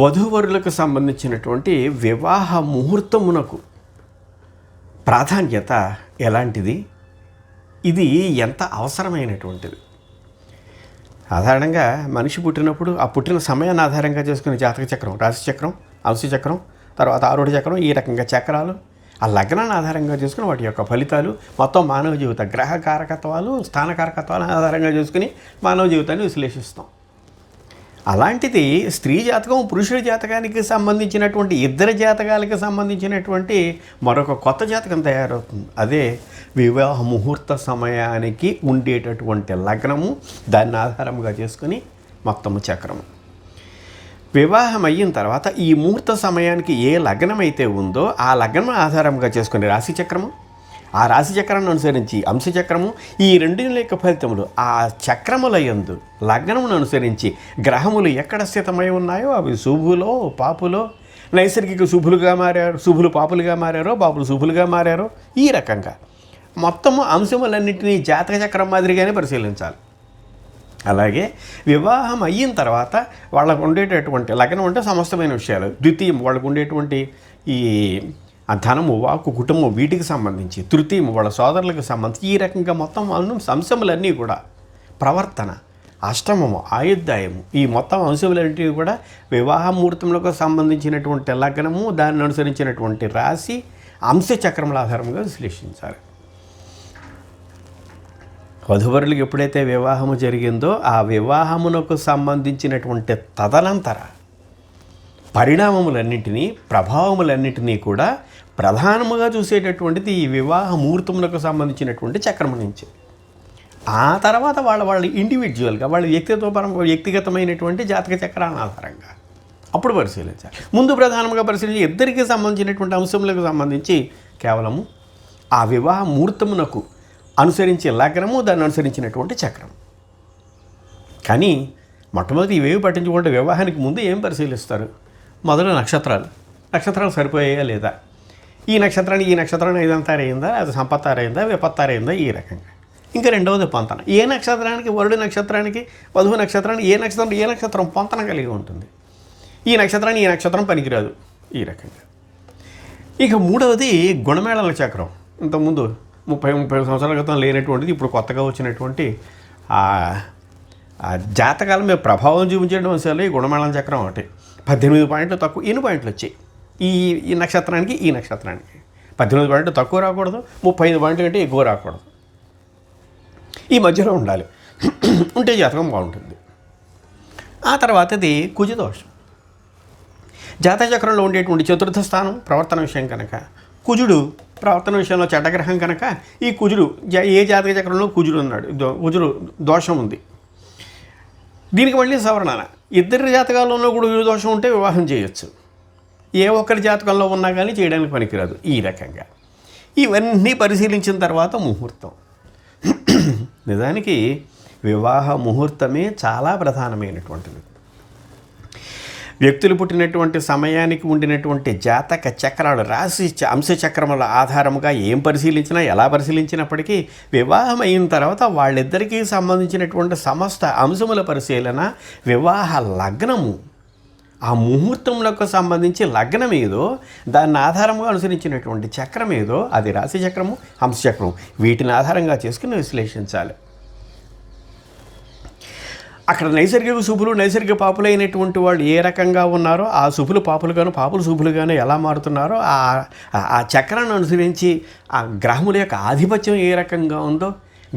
వధూవరులకు సంబంధించినటువంటి వివాహ ముహూర్తమునకు ప్రాధాన్యత ఎలాంటిది, ఇది ఎంత అవసరమైనటువంటిది? సాధారణంగా మనిషి పుట్టినప్పుడు ఆ పుట్టిన సమయాన్ని ఆధారంగా చేసుకుని జాతక చక్రం, రాశి చక్రం, అంశ చక్రం, తర్వాత ఆరుఢ చక్రం, ఈ రకంగా చక్రాలు ఆ లగ్నాన్ని ఆధారంగా చేసుకుని వాటి యొక్క ఫలితాలు, మొత్తం మానవ జీవిత గ్రహ కారకత్వాలు, స్థాన కారకత్వాలను ఆధారంగా చేసుకుని మానవ జీవితాన్ని విశ్లేషిస్తాం. అలాంటిది స్త్రీ జాతకం, పురుషుడి జాతకానికి సంబంధించినటువంటి ఇద్దరి జాతకాలకు సంబంధించినటువంటి మరొక కొత్త జాతకం తయారవుతుంది. అదే వివాహ ముహూర్త సమయానికి ఉండేటటువంటి లగ్నము, దాన్ని ఆధారంగా చేసుకుని మొత్తము చక్రము. వివాహం అయిన తర్వాత ఈ ముహూర్త సమయానికి ఏ లగ్నం అయితే ఉందో ఆ లగ్నం ఆధారంగా చేసుకుని రాశి చక్రము, ఆ రాశి చక్రాన్ని అనుసరించి అంశచక్రము, ఈ రెండింటి యొక్క ఫలితములు ఆ చక్రముల యందు లగ్నమును అనుసరించి గ్రహములు ఎక్కడ స్థితమై ఉన్నాయో అవి శుభులో పాపులో, నైసర్గిక శుభులుగా మారారు, శుభులు పాపులుగా మారారో, పాపులు శుభులుగా మారారో, ఈ రకంగా మొత్తము అంశములన్నింటినీ జాతక చక్రం మాదిరిగానే పరిశీలించాలి. అలాగే వివాహం అయిన తర్వాత వాళ్ళకు ఉండేటటువంటి లగ్నం అంటే సమస్తమైన విషయాలు, ద్వితీయం వాళ్ళకు ఉండేటువంటి ఈ ధనము, వాక్కు, కుటుంబం, వీటికి సంబంధించి, తృతీయం వాళ్ళ సోదరులకు సంబంధించి, ఈ రకంగా మొత్తం అంశములన్నీ కూడా ప్రవర్తన, అష్టమము, ఆయుర్దాయము, ఈ మొత్తం అంశములన్నింటినీ కూడా వివాహ ముహూర్తములకు సంబంధించినటువంటి లగ్నము, దాన్ని అనుసరించినటువంటి రాశి, అంశచక్రముల ఆధారంగా విశ్లేషించాలి. వధువరులకు ఎప్పుడైతే వివాహము జరిగిందో ఆ వివాహమునకు సంబంధించినటువంటి తదనంతర పరిణామములన్నింటినీ, ప్రభావములన్నింటినీ కూడా ప్రధానముగా చూసేటటువంటిది ఈ వివాహ ముహూర్తములకు సంబంధించినటువంటి చక్రము నుంచి. ఆ తర్వాత వాళ్ళ ఇండివిజువల్గా వాళ్ళ వ్యక్తిగతమైనటువంటి జాతక చక్రాల ఆధారంగా అప్పుడు పరిశీలించాలి. ముందు ప్రధానంగా పరిశీలించి ఇద్దరికి సంబంధించినటువంటి అంశములకు సంబంధించి కేవలము ఆ వివాహ ముహూర్తమునకు అనుసరించే లగ్నము, దాన్ని అనుసరించినటువంటి చక్రం. కానీ మొట్టమొదటి ఇవేవి పట్టించుకుంటే వివాహానికి ముందు ఏం పరిశీలిస్తారు? మొదలు నక్షత్రాలు సరిపోయాయా లేదా, ఈ నక్షత్రానికి ఐదంతారు అయిందా, అది సంపత్తారు అయిందా, విపత్తారు అయిందా, ఈ రకంగా. ఇంకా రెండవది పొంతన. ఏ నక్షత్రానికి, వరుడి నక్షత్రానికి, వధువు నక్షత్రానికి ఏ నక్షత్రం పొంతన కలిగి ఉంటుంది, ఈ నక్షత్రం పనికిరాదు, ఈ రకంగా. ఇక మూడవది గుణమేళల చక్రం. ఇంతకుముందు 30 సంవత్సరాల క్రితం లేనటువంటిది ఇప్పుడు కొత్తగా వచ్చినటువంటి జాతకాల మీద ప్రభావం చూపించడం అంశాలు ఈ గుణమేళల చక్రం ఒకటి. 18 పాయింట్లు తక్కువ, ఎన్ని పాయింట్లు వచ్చాయి ఈ నక్షత్రానికి, 18 పాయింట్లు తక్కువ రాకూడదు, 35 పాయింట్ల కంటే ఎక్కువ రాకూడదు, ఈ మధ్యలో ఉండాలి. ఉంటే జాతకం బాగుంటుంది. ఆ తర్వాతది కుజదోషం. జాతక చక్రంలో ఉండేటువంటి చతుర్థ స్థానం ప్రవర్తన విషయం కనుక, కుజుడు ప్రవర్తన విషయంలో చెడ్డగ్రహం కనుక, ఈ కుజుడు ఏ జాతక చక్రంలో కుజుడు ఉన్నాడు, కుజుడు దోషం ఉంది. దీనికి మళ్ళీ సవరణ, ఇద్దరి జాతకాల్లోనూ కూడా కుజుడు దోషం ఉంటే వివాహం చేయొచ్చు, ఏ ఒక్కరి జాతకంలో ఉన్నా కానీ చేయడానికి పనికిరాదు, ఈ రకంగా. ఇవన్నీ పరిశీలించిన తర్వాత ముహూర్తం. నిజానికి వివాహ ముహూర్తమే చాలా ప్రధానమైనటువంటిది. వ్యక్తులు పుట్టినటువంటి సమయానికి ఉండినటువంటి జాతక చక్రాలు, రాశి అంశచక్రముల ఆధారముగా ఏం పరిశీలించినా, ఎలా పరిశీలించినప్పటికీ వివాహం అయిన తర్వాత వాళ్ళిద్దరికీ సంబంధించినటువంటి సమస్త అంశముల పరిశీలన, వివాహ లగ్నము, ఆ ముహూర్తములకు సంబంధించి లగ్నం ఏదో, దాన్ని ఆధారంగా అనుసరించినటువంటి చక్రం ఏదో, అది రాశి చక్రము, అంశచక్రం, వీటిని ఆధారంగా చేసుకుని విశ్లేషించాలి. అక్కడ నైసర్గిక శుభులు, నైసర్గిక పాపులైనటువంటి వాళ్ళు ఏ రకంగా ఉన్నారో, ఆ శుభులు పాపులుగాను, పాపులు శుభులుగాను ఎలా మారుతున్నారో, ఆ చక్రాన్ని అనుసరించి ఆ గ్రహముల యొక్క ఆధిపత్యం ఏ రకంగా ఉందో,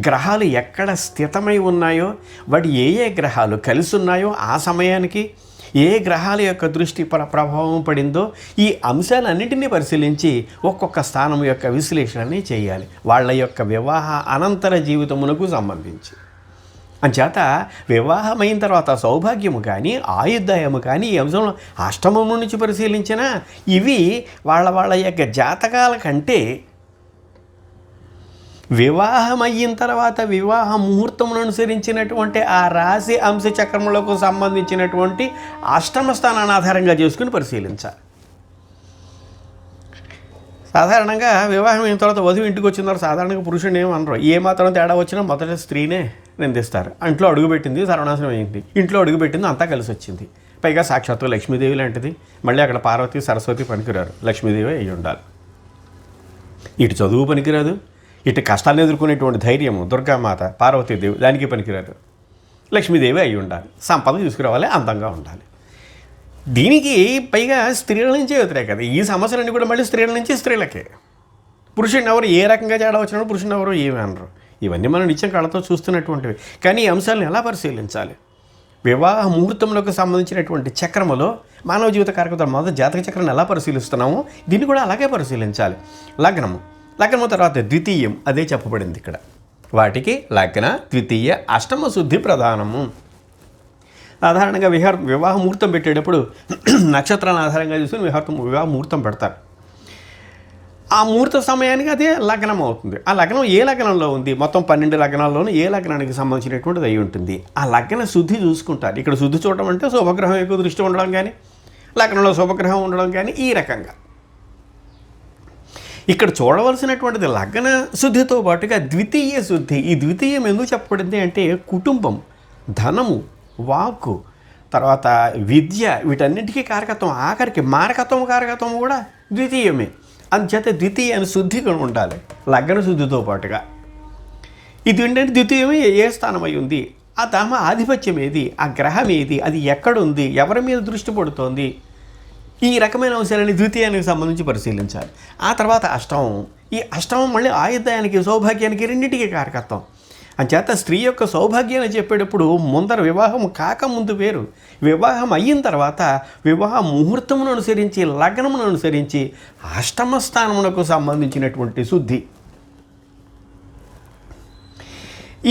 గ్రహాలు ఎక్కడ స్థితమై ఉన్నాయో, వాటి ఏ గ్రహాలు కలిసి ఉన్నాయో, ఆ సమయానికి ఏ గ్రహాల యొక్క దృష్టి ప్రభావం పడిందో, ఈ అంశాలన్నింటినీ పరిశీలించి ఒక్కొక్క స్థానం యొక్క విశ్లేషణని చేయాలి వాళ్ళ యొక్క వివాహ అనంతర జీవితమునకు సంబంధించి. అంచేత వివాహమైన తర్వాత సౌభాగ్యము కానీ, ఆయుర్దాయము కానీ, ఈ అంశంలో అష్టమము నుంచి పరిశీలించినా ఇవి వాళ్ళ యొక్క జాతకాల కంటే వివాహం అయిన తర్వాత వివాహ ముహూర్తమును అనుసరించినటువంటి ఆ రాశి అంశ చక్రములకు సంబంధించినటువంటి అష్టమ స్థానాన్ని ఆధారంగా చేసుకుని పరిశీలించాలి. సాధారణంగా వివాహం అయిన తర్వాత వధువు ఇంటికి వచ్చిన తర్వాత సాధారణంగా పురుషుని ఏమనరు, ఏ మాత్రం తేడా వచ్చినా మొదట స్త్రీనే నిందిస్తారు. ఇంట్లో అడుగుపెట్టింది సర్వనాశనం అయింది, ఇంట్లో అడుగుపెట్టింది అంతా కలిసి వచ్చింది. పైగా సాక్షాత్తు లక్ష్మీదేవి లాంటిది. మళ్ళీ అక్కడ పార్వతి సరస్వతి పనికిరారు, లక్ష్మీదేవి అయి ఉండాలి. ఇటు చదువు పనికిరాదు, ఇటు కష్టాలను ఎదుర్కొనేటువంటి ధైర్యము దుర్గామాత పార్వతీదేవి దానికి పనికిరాదు, లక్ష్మీదేవి అయి ఉండాలి. సంపద తీసుకురావాలి, అందంగా ఉండాలి. దీనికి పైగా స్త్రీల నుంచే వ్యతిరేకత. ఈ సమస్యలన్నీ కూడా మళ్ళీ స్త్రీల నుంచి స్త్రీలకే. పురుషుని ఎవరు ఏ రకంగా తేడా వచ్చినప్పుడు పురుషుని ఎవరు ఏమి అనరు. ఇవన్నీ మనం నిత్యం కళ్ళతో చూస్తున్నటువంటివి. కానీ ఈ అంశాలను ఎలా పరిశీలించాలి? వివాహ ముహూర్తంలోకి సంబంధించినటువంటి చక్రములో మానవ జీవిత కార్యక్రమాలు మొదటి జాతక చక్రాన్ని ఎలా పరిశీలిస్తున్నామో దీన్ని కూడా అలాగే పరిశీలించాలి. లగ్నము తర్వాత ద్వితీయం, అదే చెప్పబడింది ఇక్కడ. వాటికి లగ్న, ద్వితీయ, అష్టమ శుద్ధి ప్రధానము. సాధారణంగా వివాహ ముహూర్తం పెట్టేటప్పుడు నక్షత్రాలను ఆధారంగా చూసుకుని వివాహ ముహూర్తం పెడతారు. ఆ ముహూర్త సమయానికి అదే లగ్నం అవుతుంది. ఆ లగ్నం ఏ లగ్నంలో ఉంది, మొత్తం 12 లగ్నాల్లోనూ ఏ లగ్నానికి సంబంధించినటువంటిది అయి ఉంటుంది. ఆ లగ్న శుద్ధి చూసుకుంటారు. ఇక్కడ శుద్ధి చూడడం అంటే శుభగ్రహం ఎక్కువ దృష్టి ఉండడం కానీ, లగ్నంలో శుభగ్రహం ఉండడం కానీ, ఈ రకంగా ఇక్కడ చూడవలసినటువంటిది లగ్న శుద్ధితో పాటుగా ద్వితీయ శుద్ధి. ఈ ద్వితీయం ఎందుకు చెప్పబడింది అంటే కుటుంబం, ధనము, వాక్కు, తర్వాత విద్య, వీటన్నింటికీ కారకత్వం, ఆఖరికి కారకత్వం కూడా ద్వితీయమే. అందుచేత ద్వితీయ శుద్ధిగా ఉండాలి లగ్న శుద్ధితో పాటుగా. ఇది ఏంటంటే ద్వితీయమే ఏ స్థానం అయి ఉంది, ఆ తమ ఆధిపత్యం ఏది, ఆ గ్రహం ఏది, అది ఎక్కడుంది, ఎవరి మీద దృష్టి పడుతోంది, ఈ రకమైన అంశాలని ద్వితీయానికి సంబంధించి పరిశీలించాలి. ఆ తర్వాత అష్టమం. ఈ అష్టమం మళ్ళీ ఆయుధానికి, సౌభాగ్యానికి, రెండింటికి కారకత్వం. అంచేత స్త్రీ యొక్క సౌభాగ్యాన్ని చెప్పేటప్పుడు ముందర వివాహం కాకముందు వేరు, వివాహం అయిన తర్వాత వివాహ ముహూర్తమును అనుసరించి, లగ్నమును అనుసరించి అష్టమ స్థానమునకు సంబంధించినటువంటి శుద్ధి.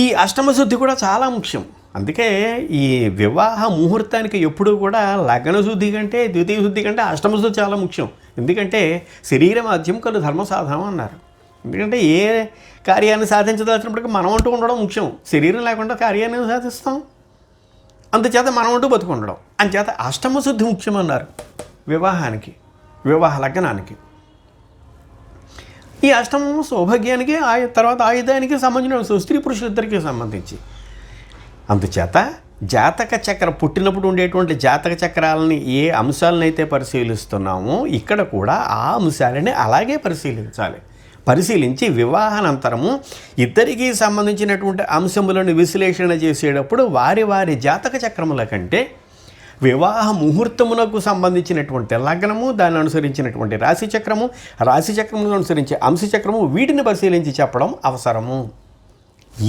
ఈ అష్టమ శుద్ధి కూడా చాలా ముఖ్యం. అందుకే ఈ వివాహ ముహూర్తానికి ఎప్పుడూ కూడా లగ్న శుద్ధి కంటే, ద్వితీయ శుద్ధి కంటే అష్టమ శుద్ధి చాలా ముఖ్యం. ఎందుకంటే శరీర మాధ్యం కలు ధర్మ సాధనం అన్నారు. ఎందుకంటే ఏ కార్యాన్ని సాధించదలిచినప్పటికీ మనం అంటూ ఉండడం ముఖ్యం. శరీరం లేకుండా కార్యాన్ని సాధిస్తాం. అందుచేత మనం అంటూ బతుకుండడం. అందుచేత అష్టమ శుద్ధి ముఖ్యమన్నారు వివాహానికి, వివాహ లగ్నానికి. ఈ అష్టమము సౌభాగ్యానికి, తర్వాత ఆయుధానికి సంబంధించిన స్త్రీ పురుషులిద్దరికీ సంబంధించి. అందుచేత జాతక చక్ర పుట్టినప్పుడు ఉండేటువంటి జాతక చక్రాలని ఏ అంశాలనైతే పరిశీలిస్తున్నామో ఇక్కడ కూడా ఆ అంశాలని అలాగే పరిశీలించాలి. పరిశీలించి వివాహానంతరము ఇద్దరికీ సంబంధించినటువంటి అంశములను విశ్లేషణ చేసేటప్పుడు వారి వారి జాతక చక్రముల కంటే వివాహ ముహూర్తమునకు సంబంధించినటువంటి లగ్నము, దాన్ని అనుసరించినటువంటి రాశిచక్రము, రాశిచక్రమును అనుసరించి అంశచక్రము, వీటిని పరిశీలించి చెప్పడం అవసరము.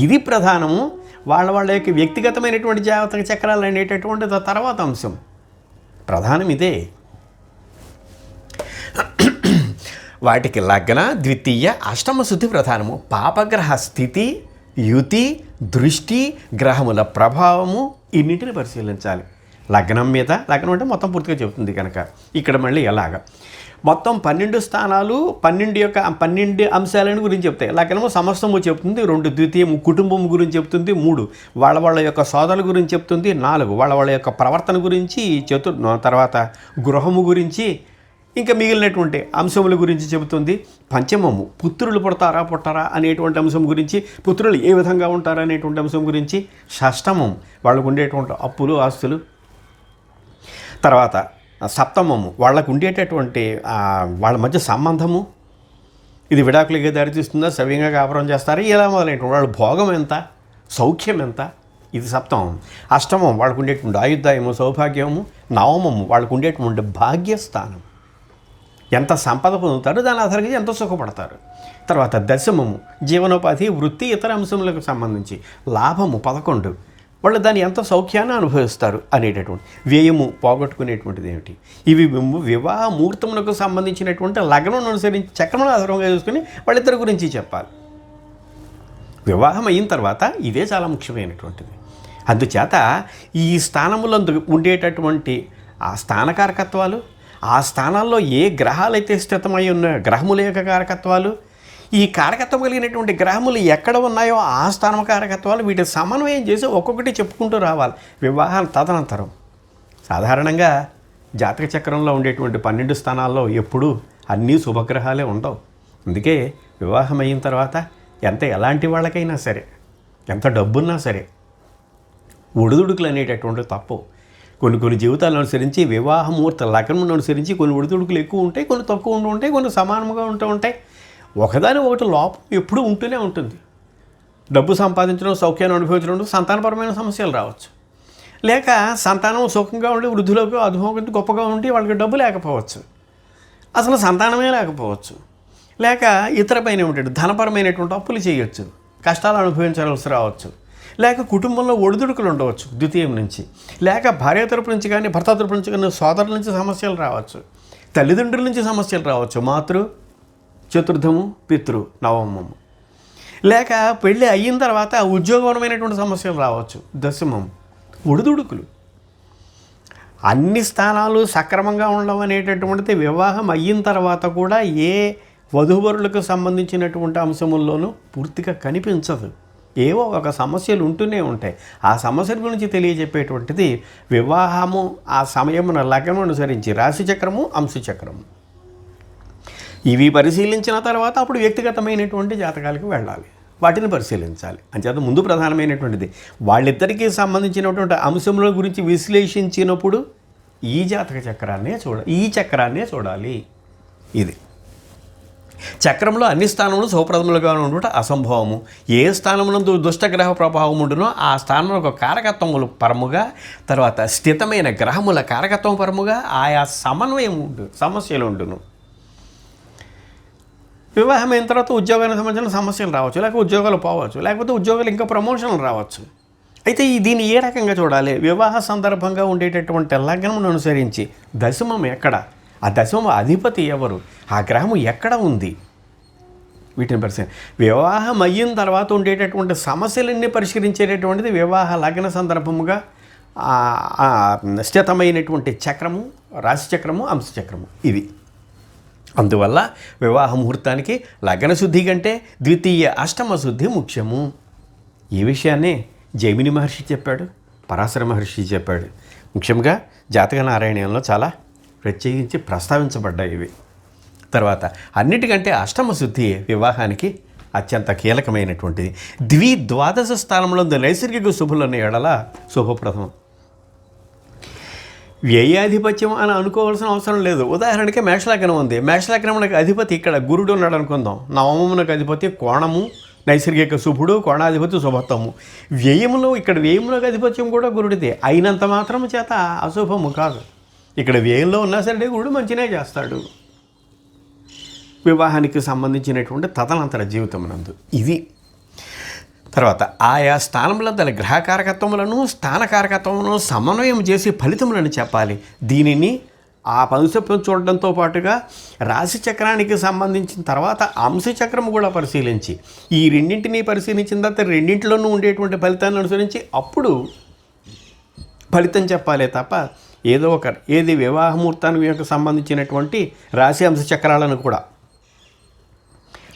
ఇది ప్రధానము. వాళ్ళ యొక్క వ్యక్తిగతమైనటువంటి జాతక చక్రాలు అనేటటువంటిది తర్వాత అంశం. ప్రధానం ఇదే. వాటికి లగ్న, ద్వితీయ, అష్టమ శుద్ధి ప్రధానము. పాపగ్రహ స్థితి, యుతి, దృష్టి, గ్రహముల ప్రభావము, ఇన్నింటిని పరిశీలించాలి లగ్నం మీద. లగ్నం అంటే మొత్తం పూర్తిగా చెబుతుంది కనుక ఇక్కడ మళ్ళీ ఎలాగ మొత్తం 12 స్థానాలు, 12 అంశాలను గురించి చెప్తాయి. లగ్నము సమస్తము చెప్తుంది, 2 ద్వితీయము కుటుంబం గురించి చెప్తుంది, 3 వాళ్ళ యొక్క సోదరుల గురించి చెప్తుంది, 4 వాళ్ళ యొక్క ప్రవర్తన గురించి, తర్వాత గృహము గురించి, ఇంకా మిగిలినటువంటి అంశముల గురించి చెబుతుంది. పంచమము పుత్రులు పుట్టారా అనేటువంటి అంశం గురించి, పుత్రులు ఏ విధంగా ఉంటారు అనేటువంటి అంశం గురించి. షష్టమం వాళ్ళకు ఉండేటువంటి అప్పులు, ఆస్తులు. తర్వాత సప్తమము వాళ్ళకు ఉండేటటువంటి వాళ్ళ మధ్య సంబంధము, ఇది విడాకులుగా దారితీస్తుందా, సవ్యంగా కాపురం చేస్తారా, ఇలా మొదలైనటువంటి వాళ్ళ భోగం ఎంత, సౌఖ్యం ఎంత, ఇది సప్తమం. అష్టమం వాళ్ళకు ఉండేటువంటి ఆయుర్దాయము, సౌభాగ్యము. నవమము వాళ్ళకు ఉండేటువంటి భాగ్యస్థానం, ఎంత సంపద పొందుతారు, దాని ఆధారంగా ఎంత సుఖపడతారు. తర్వాత దశమము జీవనోపాధి, వృత్తి, ఇతర అంశములకు సంబంధించి. లాభము 11 వాళ్ళు దాన్ని ఎంత సౌఖ్యాన్ని అనుభవిస్తారు అనేటటువంటి. వ్యయము పోగొట్టుకునేటువంటిది ఏమిటి. ఇవి వివాహ ముహూర్తములకు సంబంధించినటువంటి లగ్నం అనుసరించి చక్రమును ఆధారంగా చూసుకుని వాళ్ళిద్దరి గురించి చెప్పాలి. వివాహం అయిన తర్వాత ఇదే చాలా ముఖ్యమైనటువంటిది. అందుచేత ఈ స్థానములందు ఉండేటటువంటి ఆ స్థానకారకత్వాలు, ఆ స్థానాల్లో ఏ గ్రహాలైతే స్థితమై ఉన్నాయో గ్రహముల యొక్క కారకత్వాలు, ఈ కారకత్వం కలిగినటువంటి గ్రహములు ఎక్కడ ఉన్నాయో ఆ స్థానం కారకత్వాలు, వీటి సమన్వయం చేసి ఒక్కొక్కటి చెప్పుకుంటూ రావాలి వివాహం తదనంతరం. సాధారణంగా జాతక చక్రంలో ఉండేటువంటి 12 స్థానాల్లో ఎప్పుడూ అన్నీ శుభగ్రహాలే ఉండవు. అందుకే వివాహం అయిన తర్వాత ఎలాంటి వాళ్ళకైనా సరే, ఎంత డబ్బున్నా సరే ఒడిదుడుకులు అనేటటువంటి తప్పు. కొన్ని జీవితాలను అనుసరించి వివాహ ముహూర్త లగ్నం అనుసరించి కొన్ని ఒడిదుడుకులు ఎక్కువ ఉంటాయి, కొన్ని తక్కువ ఉంటాయి, కొన్ని సమానంగా ఉంటాయి. ఒకదాని ఒకటి లోపం ఎప్పుడూ ఉంటూనే ఉంటుంది. డబ్బు సంపాదించడం, సౌఖ్యాన్ని అనుభవించడం, సంతానపరమైన సమస్యలు రావచ్చు. లేక సంతానం సుఖంగా ఉండి వృద్ధులకు అధోగతి గొప్పగా ఉండి వాళ్ళకి డబ్బు లేకపోవచ్చు, అసలు సంతానమే లేకపోవచ్చు. లేక ఇతరమైన ఏమిటంటే ధనపరమైనటువంటి అప్పులు చేయొచ్చు, కష్టాలు అనుభవించాల్సి రావచ్చు. లేక కుటుంబంలో ఒడిదుడుకులు ఉండవచ్చు ద్వితీయం నుంచి. లేక భార్య తరపు నుంచి కానీ భర్త తరపు నుంచి కానీ సోదరుల నుంచి సమస్యలు రావచ్చు, తల్లిదండ్రుల నుంచి సమస్యలు రావచ్చు. మాతృ చతుర్థము, పితృ నవమము. లేక పెళ్ళి అయిన తర్వాత ఉద్యోగపరమైనటువంటి సమస్యలు రావచ్చు, దశమం. ఒడిదుడుకులు అన్ని స్థానాలు సక్రమంగా ఉండడం అనేటటువంటిది వివాహం అయిన తర్వాత కూడా ఏ వధూవరులకు సంబంధించినటువంటి అంశముల్లోనూ పూర్తిగా కనిపించదు. ఏవో ఒక సమస్యలు ఉంటూనే ఉంటాయి. ఆ సమస్యల గురించి తెలియజెప్పేటువంటిది వివాహము. ఆ సమయమున లగ్నం అనుసరించి రాశిచక్రము, అంశచక్రము ఇవి పరిశీలించిన తర్వాత అప్పుడు వ్యక్తిగతమైనటువంటి జాతకాలకు వెళ్ళాలి, వాటిని పరిశీలించాలి. అంచేత ముందు ప్రధానమైనటువంటిది వాళ్ళిద్దరికీ సంబంధించినటువంటి అంశముల గురించి విశ్లేషించినప్పుడు ఈ జాతక చక్రాన్నే ఈ చక్రాన్నే చూడాలి. ఇది చక్రంలో అన్ని స్థానములు సౌప్రదములుగా ఉన్నటువంటి అసంభవము. ఏ స్థానమునందు దుష్టగ్రహ ప్రభావం ఉండునో ఆ స్థానంలో కారకత్వములు పరముగా, తర్వాత స్థితమైన గ్రహముల కారకత్వం పరముగా ఆయా సమన్వయం సమస్యలు ఉండును. వివాహం అయిన తర్వాత ఉద్యోగానికి సంబంధించిన సమస్యలు రావచ్చు, లేకపోతే ఉద్యోగాలు పోవచ్చు, లేకపోతే ఉద్యోగాలు ఇంకా ప్రమోషన్లు రావచ్చు. అయితే దీన్ని ఏ రకంగా చూడాలి? వివాహ సందర్భంగా ఉండేటటువంటి లగ్నమును అనుసరించి దశమం ఎక్కడ, ఆ దశమం అధిపతి ఎవరు, ఆ గ్రహము ఎక్కడ ఉంది, వీటిని వివాహం అయిన తర్వాత ఉండేటటువంటి సమస్యలన్నీ పరిష్కరించేటటువంటిది వివాహ లగ్న సందర్భముగా స్థితమైనటువంటి చక్రము, రాశిచక్రము, అంశచక్రము ఇవి. అందువల్ల వివాహ ముహూర్తానికి లగ్న శుద్ధి కంటే ద్వితీయ అష్టమ శుద్ధి ముఖ్యము. ఈ విషయాన్ని జైమిని మహర్షి చెప్పాడు, పరాశర మహర్షి చెప్పాడు. ముఖ్యంగా జాతక నారాయణంలో చాలా ప్రత్యేకించి ప్రస్తావించబడ్డాయి ఇవి. తర్వాత అన్నిటికంటే అష్టమ శుద్ధి వివాహానికి అత్యంత కీలకమైనటువంటిది. ద్వాదశ స్థానంలో నైసర్గిక శుభులన్న ఎడల శుభప్రదం. వ్యయాధిపత్యం అని అనుకోవాల్సిన అవసరం లేదు. ఉదాహరణకి మేషలగ్నం ఉంది, మేషలగ్నమునకు అధిపతి ఇక్కడ గురుడు ఉన్నాడు అనుకుందాం. నవమమునకు అధిపతి కోణము, నైసర్గిక శుభుడు, కోణాధిపతి శుభత్వము. వ్యయములకు అధిపత్యం కూడా గురుడిదే అయినంత మాత్రం చేత అశుభము కాదు. ఇక్కడ వ్యయంలో ఉన్నా సరే గురుడు మంచినే చేస్తాడు వివాహానికి సంబంధించినటువంటి తదనంతర జీవితమునందు. ఇది తర్వాత ఆయా స్థానముల గ్రహకారకత్వములను స్థానకారకత్వములను సమన్వయం చేసి ఫలితములను చెప్పాలి. దీనిని ఆ పంచపం చూడడంతో పాటుగా రాశి చక్రానికి సంబంధించిన తర్వాత అంశచక్రము కూడా పరిశీలించి ఈ రెండింటినీ పరిశీలించిన తర్వాత రెండింటిలోనూ ఉండేటువంటి ఫలితాన్ని అనుసరించి అప్పుడు ఫలితం చెప్పాలి తప్ప ఏది వివాహముహూర్తానికి సంబంధించినటువంటి రాశి అంశచక్రాలను కూడా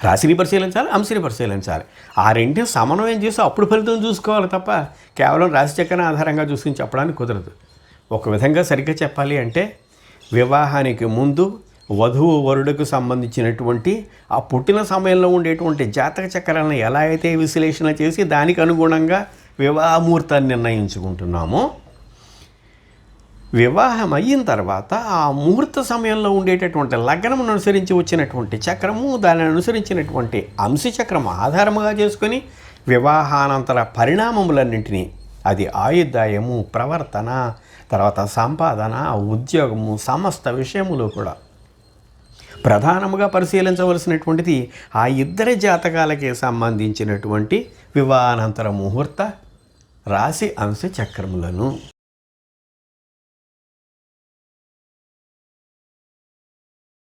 రాశిని పరిశీలించాలి, అంశని పరిశీలించాలి. ఆ రెంటిని సమన్వయం చేసి అప్పుడు ఫలితం చూసుకోవాలి తప్ప కేవలం రాశి చక్రాన్ని ఆధారంగా చూసుకుని చెప్పడానికి కుదరదు. ఒక విధంగా సరిగ్గా చెప్పాలి అంటే వివాహానికి ముందు వధువు వరుడుకు సంబంధించినటువంటి ఆ పుట్టిన సమయంలో ఉండేటువంటి జాతక చక్రాలను ఎలా అయితే విశ్లేషణ చేసి దానికి అనుగుణంగా వివాహముహూర్తాన్ని నిర్ణయించుకుంటున్నామో, వివాహం అయిన తర్వాత ఆ ముహూర్త సమయంలో ఉండేటటువంటి లగ్నమును అనుసరించి వచ్చినటువంటి చక్రము, దానిని అనుసరించినటువంటి అంశచక్రము ఆధారముగా చేసుకొని వివాహానంతర పరిణామములన్నింటినీ, అది ఆయుర్దాయము, ప్రవర్తన, తర్వాత సంపాదన, ఉద్యోగము, సమస్త విషయములు కూడా ప్రధానముగా పరిశీలించవలసినటువంటిది ఆ ఇద్దరి జాతకాలకి సంబంధించినటువంటి వివాహానంతర ముహూర్త రాశి అంశ చక్రములను.